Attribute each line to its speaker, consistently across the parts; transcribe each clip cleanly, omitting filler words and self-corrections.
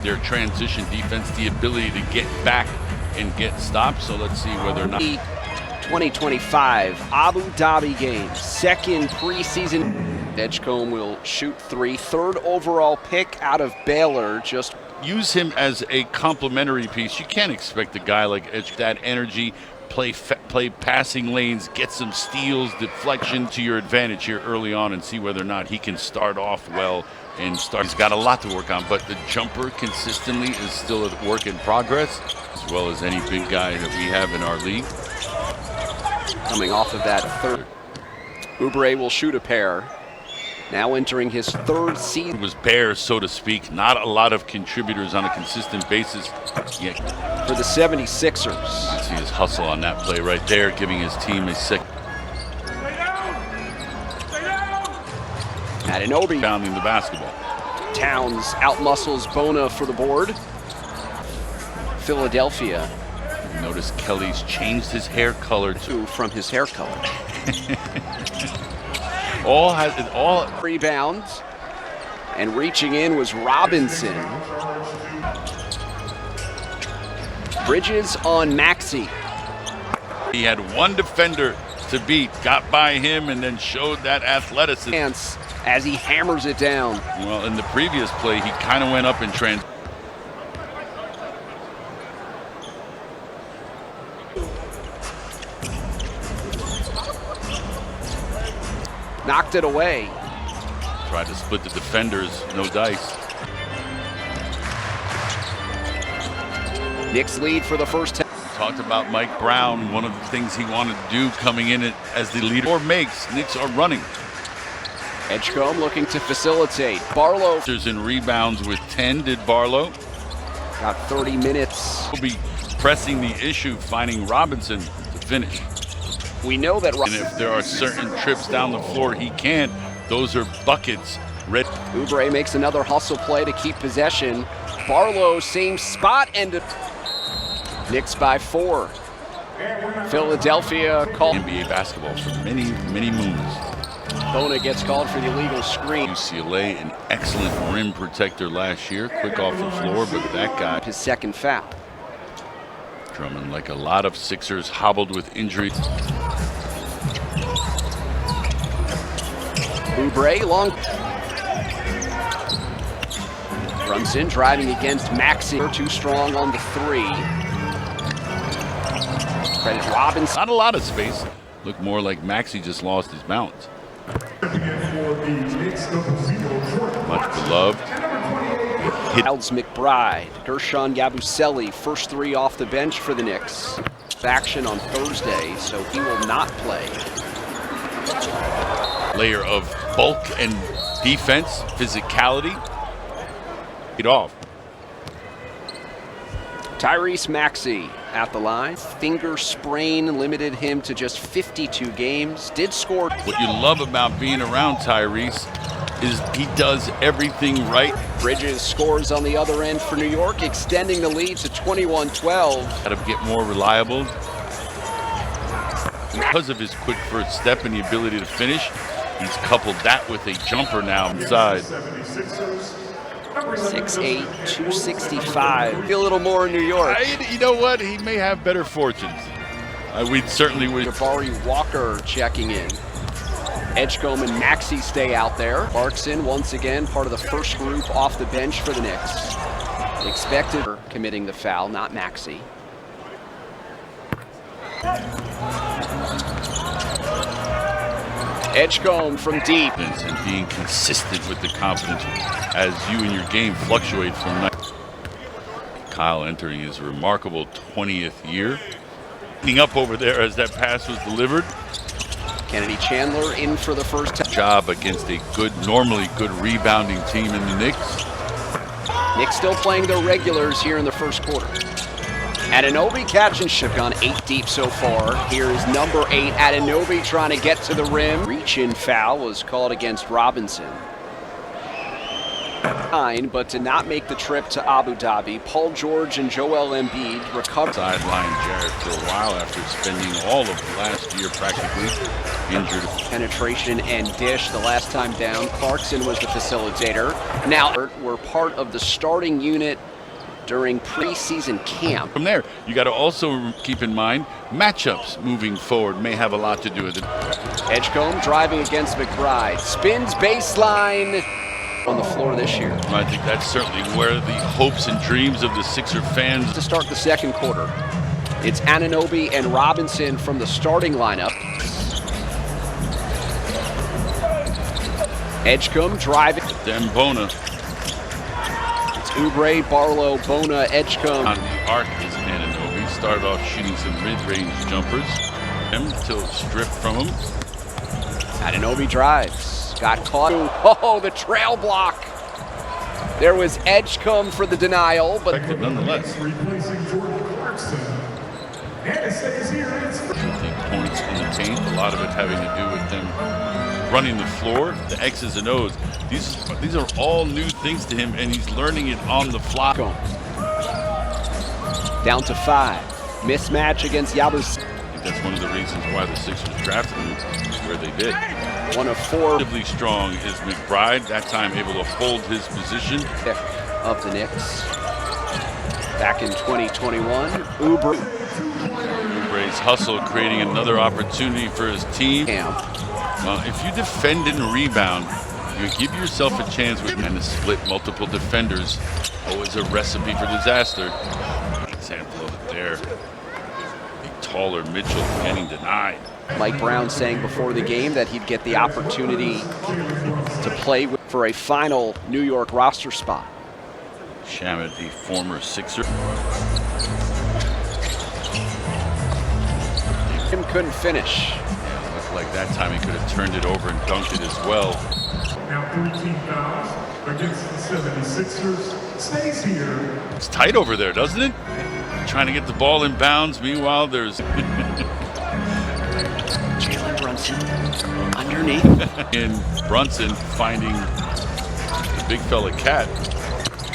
Speaker 1: Their transition defense, the ability to get back and get stopped. So let's see whether or not
Speaker 2: 2025 Abu Dhabi game, second preseason. Edgecombe will shoot three, third overall pick out of Baylor. Just
Speaker 1: use him as a complementary piece. You can't expect a guy like Edge that energy, play passing lanes, get some steals, deflection to your advantage here early on, and see whether or not he can start off well. And he's got a lot to work on, but the jumper consistently is still a work in progress, as well as any big guy that we have in our league.
Speaker 2: Coming off of that third, Oubre will shoot a pair. Now entering his third season.
Speaker 1: It was bare, so to speak. Not a lot of contributors on a consistent basis yet.
Speaker 2: For the 76ers.
Speaker 1: You see his hustle on that play right there, giving his team a second.
Speaker 2: Anunoby
Speaker 1: pounding the basketball.
Speaker 2: Towns outmuscles Bona for the board. Philadelphia.
Speaker 1: Notice Kelly's changed his hair color
Speaker 2: too from his hair color.
Speaker 1: all
Speaker 2: rebounds, and reaching in was Robinson. Bridges on Maxey.
Speaker 1: He had one defender to beat, got by him, and then showed that athleticism
Speaker 2: as he hammers it down.
Speaker 1: Well, in the previous play, he kind of went up in trans.
Speaker 2: Knocked it away.
Speaker 1: Tried to split the defenders, no dice.
Speaker 2: Knicks lead for the first time.
Speaker 1: Talked about Mike Brown, one of the things he wanted to do coming in as the leader. Or makes, Knicks are running.
Speaker 2: Edgecombe looking to facilitate. Barlow.
Speaker 1: In rebounds with 10, did Barlow.
Speaker 2: Got 30 minutes.
Speaker 1: We'll be pressing the issue, finding Robinson to finish.
Speaker 2: We know that.
Speaker 1: And if there are certain trips down the floor he can't, those are buckets.
Speaker 2: Oubre makes another hustle play to keep possession. Barlow, same spot, and Knicks by 4. Philadelphia called.
Speaker 1: NBA basketball for many, many moons.
Speaker 2: Bona gets called for the illegal screen.
Speaker 1: UCLA, an excellent rim protector last year. Quick off the floor, but that guy.
Speaker 2: His second foul.
Speaker 1: Drummond, like a lot of Sixers, hobbled with injury.
Speaker 2: Oubre, long. Brunson driving against Maxey. Too strong on the three. Credit Robinson.
Speaker 1: Not a lot of space. Looked more like Maxey just lost his balance. Much beloved.
Speaker 2: Miles McBride, Gershon Yabusele, first three off the bench for the Knicks. Action on Thursday, so he will not play.
Speaker 1: Layer of bulk and defense, physicality. Get off.
Speaker 2: Tyrese Maxey at the line. Finger sprain limited him to just 52 games. Did score.
Speaker 1: What you love about being around Tyrese is he does everything right.
Speaker 2: Bridges scores on the other end for New York, extending the lead to 21-12.
Speaker 1: Got to get more reliable. Because of his quick first step and the ability to finish, he's coupled that with a jumper now inside.
Speaker 2: 6'8", 265. A little more in New York.
Speaker 1: You know what? He may have better fortunes. We certainly would.
Speaker 2: Jabari Walker checking in. Edgecombe and Maxey stay out there. Clarkson, once again, part of the first group off the bench for the Knicks. Expected committing the foul, not Maxey. Edgecombe from deep.
Speaker 1: And being consistent with the confidence as you and your game fluctuate from night. Kyle entering his remarkable 20th year. Getting up over there as that pass was delivered.
Speaker 2: Kennedy Chandler in for the first time.
Speaker 1: Job against a normally good rebounding team in the Knicks.
Speaker 2: Knicks still playing their regulars here in the first quarter. Anunoby catch and shoot, gone 8 deep so far. Here's number 8, Anunoby trying to get to the rim. Reach-in foul was called against Robinson. But to not make the trip to Abu Dhabi, Paul George and Joel Embiid recovered.
Speaker 1: Sideline Jarrett for a while after spending all of last year practically injured.
Speaker 2: Penetration and dish the last time down. Clarkson was the facilitator. Now we're part of the starting unit during preseason camp.
Speaker 1: From there, you got to also keep in mind matchups moving forward may have a lot to do with it.
Speaker 2: Edgecombe driving against McBride. Spins baseline on the floor this year.
Speaker 1: I think that's certainly where the hopes and dreams of the Sixer fans.
Speaker 2: To start the second quarter, it's Anunoby and Robinson from the starting lineup. Edgecombe driving.
Speaker 1: Then Bona.
Speaker 2: It's Oubre, Barlow, Bona, Edgecombe.
Speaker 1: On the arc is Anunoby. Started off shooting some mid-range jumpers. Until stripped from him.
Speaker 2: Anunoby drives. Got caught. Oh, the trail block. There was Edgecombe for the denial, but
Speaker 1: nonetheless.
Speaker 3: Replacing Jordan Clarkson. And it stays here. It's
Speaker 1: Points in the paint. A lot of it having to do with them running the floor, the X's and O's. These are all new things to him, and he's learning it on the fly.
Speaker 2: Down to 5. Mismatch against Yabus.
Speaker 1: I think that's one of the reasons why the Sixers drafted him where they did.
Speaker 2: 1 of 4.
Speaker 1: Relatively strong is McBride, that time able to hold his position.
Speaker 2: Pick of the Knicks. Back in 2021, Ubre's
Speaker 1: hustle creating another opportunity for his team. Well, if you defend and rebound, you give yourself a chance with and to split multiple defenders. Always a recipe for disaster. Example of it there. The taller Mitchell getting denied.
Speaker 2: Mike Brown saying before the game that he'd get the opportunity to play for a final New York roster spot.
Speaker 1: Shamet, a former Sixer.
Speaker 2: Him couldn't finish.
Speaker 1: Yeah, looked like that time he could have turned it over and dunked it as well.
Speaker 3: now 13 fouls against the 76ers. Stays here.
Speaker 1: It's tight over there, doesn't it? Trying to get the ball in bounds. Meanwhile, there's
Speaker 2: Jalen Brunson underneath.
Speaker 1: and Brunson finding the big fella Cat.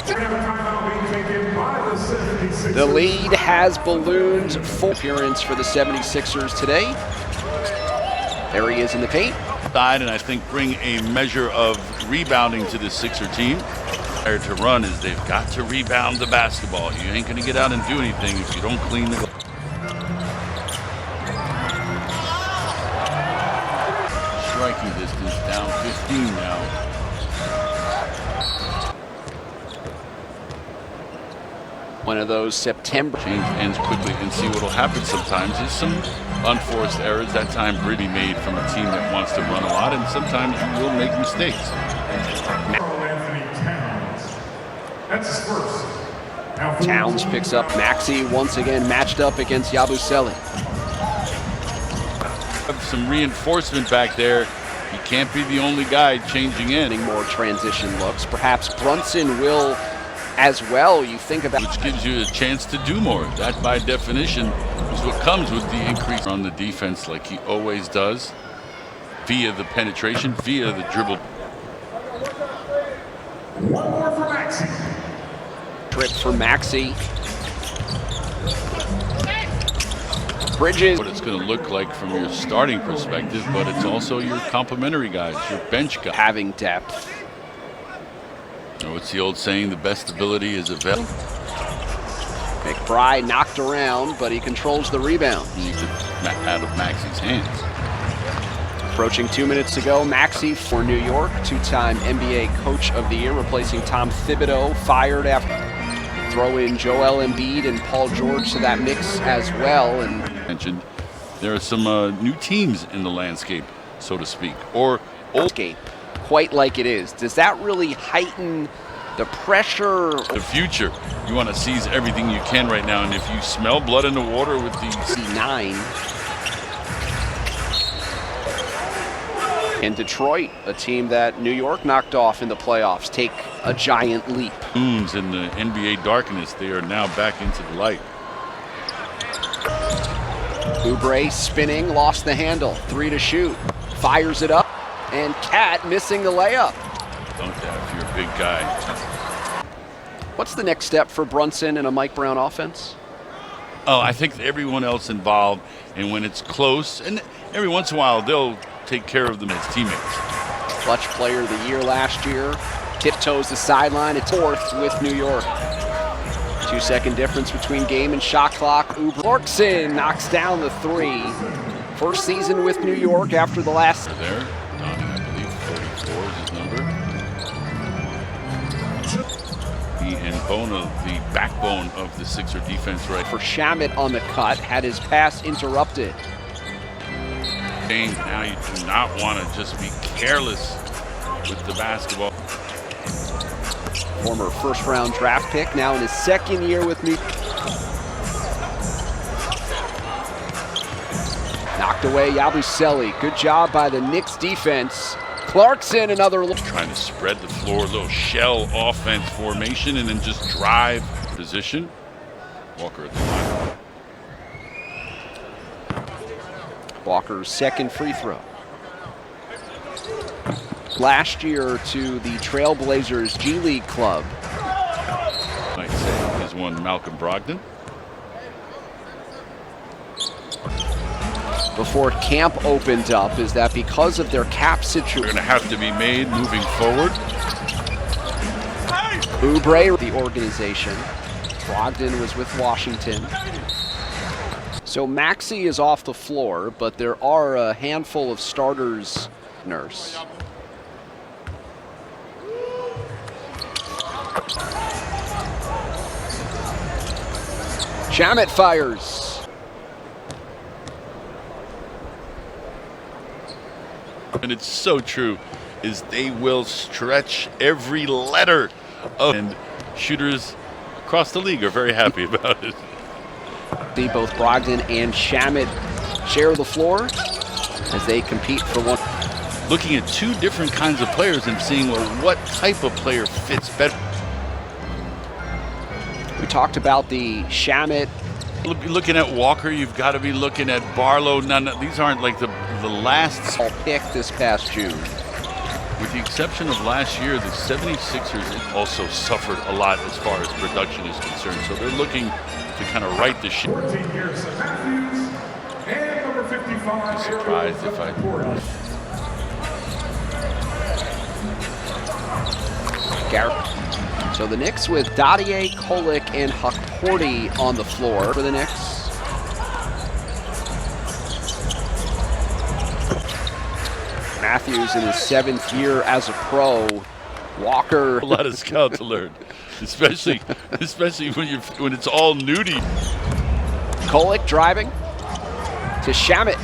Speaker 3: We have a timeout being taken by the 76ers.
Speaker 2: The lead has ballooned. Full appearance for the 76ers today. There he is in the paint.
Speaker 1: And I think bring a measure of rebounding to the Sixer team. There to run is they've got to rebound the basketball. You ain't going to get out and do anything if you don't clean the. Striking distance down 15 now.
Speaker 2: One of those September.
Speaker 1: Change ends quickly and see what will happen sometimes is some unforced errors. That time Brady made from a team that wants to run a lot, and sometimes you will make mistakes.
Speaker 3: That's his first.
Speaker 2: Towns picks up Maxey once again matched up against Yabusele.
Speaker 1: Have some reinforcement back there. He can't be the only guy changing in.
Speaker 2: More transition looks. Perhaps Brunson will as well. You think about
Speaker 1: which gives you a chance to do more. That by definition is what comes with the increase on the defense, like he always does, via the penetration, via the dribble.
Speaker 3: One more for Maxey.
Speaker 2: Trip for Maxey. Bridges.
Speaker 1: What it's going to look like from your starting perspective, but it's also your complementary guys, your bench guys.
Speaker 2: Having depth.
Speaker 1: You know, what's the old saying? The best ability is available.
Speaker 2: McBride knocked around, but he controls the rebound.
Speaker 1: Needs it out of Maxey's hands.
Speaker 2: Approaching 2 minutes to go, Maxey for New York, two-time NBA Coach of the Year, replacing Tom Thibodeau, fired after. Throw in Joel Embiid and Paul George to that mix as well. And
Speaker 1: Mentioned there are some new teams in the landscape, so to speak, or
Speaker 2: landscape, quite like it is. Does that really heighten the pressure?
Speaker 1: The future. You want to seize everything you can right now, and if you smell blood in the water with the
Speaker 2: 9. And Detroit, a team that New York knocked off in the playoffs, take a giant leap.
Speaker 1: moons in the NBA darkness, they are now back into the light.
Speaker 2: Oubre spinning, lost the handle, 3 to shoot, fires it up, and Cat missing the layup.
Speaker 1: Dunk that if you're a big guy.
Speaker 2: What's the next step for Brunson in a Mike Brown offense?
Speaker 1: Oh, I think everyone else involved, and when it's close, and every once in a while they'll take care of them as teammates.
Speaker 2: Clutch player of the year last year, tiptoes the sideline, it's 4th with New York. 2-second difference between game and shot clock. Clarkson knocks down the three. First season with New York after the last.
Speaker 1: There, Donnie, I believe 34 is his number. And Bona, the backbone of the Sixer defense, right?
Speaker 2: For Shamet on the cut, had his pass interrupted.
Speaker 1: Now you do not want to just be careless with the basketball.
Speaker 2: Former first-round draft pick, now in his second year with New York. Knocked away Yabusele. Good job by the Knicks defense. Clarkson, another look.
Speaker 1: Trying to spread the floor, a little shell offense formation, and then just drive position. Walker at the line.
Speaker 2: Walker's second free throw. Last year to the Trailblazers G League club.
Speaker 1: Might say is one Malcolm Brogdon.
Speaker 2: Before camp opened up, is that because of their cap situation.
Speaker 1: They're going to have to be made moving forward.
Speaker 2: Oubre, the organization. Brogdon was with Washington. So Maxey is off the floor, but there are a handful of starters. Nurse. Shamet fires.
Speaker 1: And it's so true, is they will stretch every letter of, and shooters across the league are very happy about it.
Speaker 2: Both Brogdon and Shamet share the floor as they compete for one.
Speaker 1: Looking at two different kinds of players and seeing, well, what type of player fits better.
Speaker 2: We talked about the Shamet.
Speaker 1: Looking at Walker, you've got to be looking at Barlow. These aren't like the last
Speaker 2: Pick this past June.
Speaker 1: With the exception of last year, the 76ers also suffered a lot as far as production is concerned. So they're looking to kind of right the ship.
Speaker 3: 14 years of Matthews and number 55.
Speaker 1: Surprised if I.
Speaker 2: Garrett. So the Knicks with Dadier, Kolek, and Hakporti on the floor for the Knicks. Matthews in his 7th year as a pro. Walker.
Speaker 1: A lot of scout to learn, especially when it's all nudie.
Speaker 2: Kolek driving to Shamet.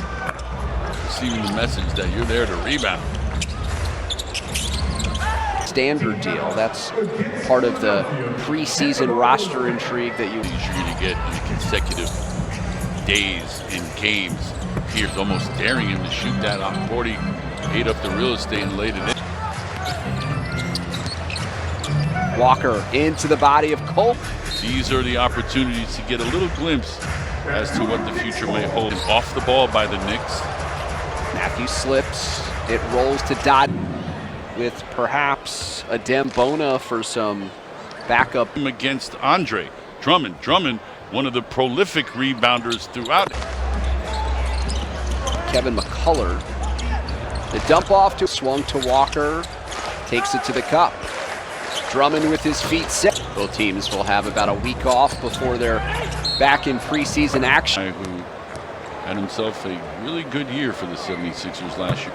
Speaker 1: Receiving the message that you're there to rebound.
Speaker 2: Standard deal. That's part of the preseason roster intrigue that you're
Speaker 1: going to get in consecutive days in games. Pierce almost daring him to shoot that on 40, ate up the real estate and laid it in.
Speaker 2: Walker into the body of Cole.
Speaker 1: These are the opportunities to get a little glimpse as to what the future may hold. Off the ball by the Knicks.
Speaker 2: Matthews slips. It rolls to Dodd with perhaps a Bona for some backup.
Speaker 1: Against Andre Drummond. Drummond, one of the prolific rebounders throughout.
Speaker 2: Kevin McCullough. The dump off to swung to Walker. Takes it to the cup. Drummond with his feet set. Both teams will have about a week off before they're back in preseason action.
Speaker 1: Who had himself a really good year for the 76ers last year.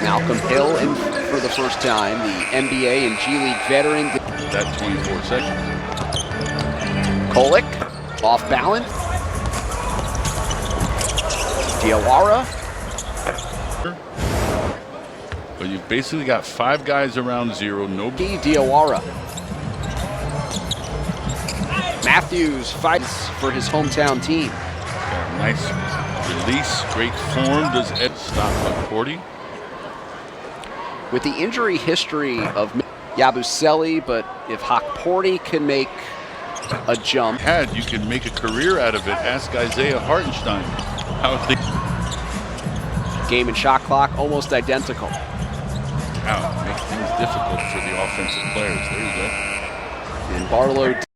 Speaker 2: Malcolm Hill in for the first time, the NBA and G League veteran.
Speaker 1: That 24 seconds.
Speaker 2: Kolek off balance. Diawara.
Speaker 1: But you've basically got 5 guys around zero. Nobody.
Speaker 2: Diawara. Matthews fights for his hometown team.
Speaker 1: Got a nice release, great form. Does Ed stop Hakporti?
Speaker 2: With the injury history of Yabusele, but if Hakporti can make a jump.
Speaker 1: You can make a career out of it. Ask Isaiah Hartenstein. How they
Speaker 2: game and shot clock almost identical.
Speaker 1: make things difficult for the offensive players. There you go.
Speaker 2: And Barlow